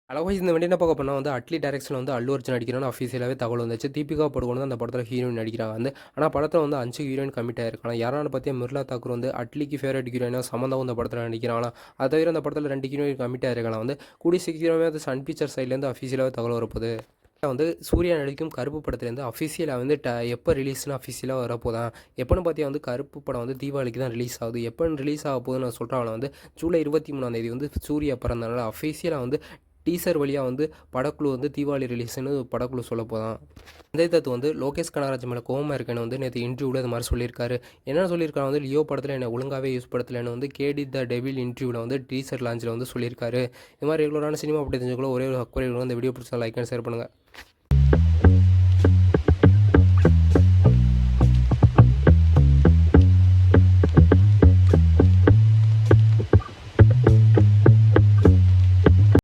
அளவாய் இந்த வண்டி என்ன பார்க்க போனால் வந்து அட்லி டைரக்ஷனில் வந்து அல்லு அர்ஜுன் நடிக்கிறான்னு அஃபீஷியலாகவே தகவல் வந்துச்சு. தீபிகா படுகோன் அந்த படத்தில் ஹீரோயின் நடிக்கிறாங்க வந்து. ஆனால் படத்தில் வந்து 5 ஹீரோயின் கமிட் ஆயிருக்காங்க. யாரானு பார்த்தா மிர்லா தாக்கூர் வந்து அட்லிக்கு ஃபேவரட் ஹீரோயினாக சமந்தாவும் இந்த படத்தில் நடிக்கிறாங்களா. அது தவிர அந்த படத்தில் 2 ஹீரோயின் கமிட் ஆயிருக்கலாம் வந்து. கூடிய சீக்கிரமே அது சன் பிக்சர் சைட்லேருந்து அஃபீஷியலாகவே தகவல் வரப்போகுது. வந்து சூர்யா நடிக்கும் கருப்பு படத்துலேருந்து அஃபிஷியலாக வந்து எப்போ ரிலீஸ்னு அஃபிஷியலாக வரப்போதான். எப்போன்னு பார்த்தியா வந்து கருப்பு படம் வந்து தீபாவளிக்கு தான் ரிலீஸ் ஆகுது. எப்போன்னு ரிலீஸ் ஆக போகுதுன்னு நான் சொல்கிறேன். வந்து ஜூலை 23 வந்து சூர்யா பிறந்தனால அஃபிஷியலாக வந்து டீசர் வழியாக வந்து படக்குழு வந்து தீபாவளி ரிலீஸ்னு படக்குழு சொல்ல போதான். சஞ்சய் தத் வந்து லோகேஷ் கனகராஜ் மேலே கோவமாக இருக்கேன்னு வந்து நேற்று இன்டர்வியூவில் இது மாதிரி சொல்லியிருக்காரு. என்ன சொல்லியிருக்காரு வந்து லியோ படத்தில் என்னை ஒழுங்காகவே யூஸ் படுத்தலைன்னு வந்து கேடி த டெவில் இன்டர்வியூவில் வந்து டீசர் லான்ச்சில் வந்து சொல்லியிருக்காரு. இது மாதிரி ரெகுலரான சினிமா அப்படி தெரிஞ்சுக்கொள்ள ஒரே ஒரு அக்குறை இந்த வீடியோ பிடிச்சா லைக் அண்ட் ஷேர் பண்ணுங்கள்.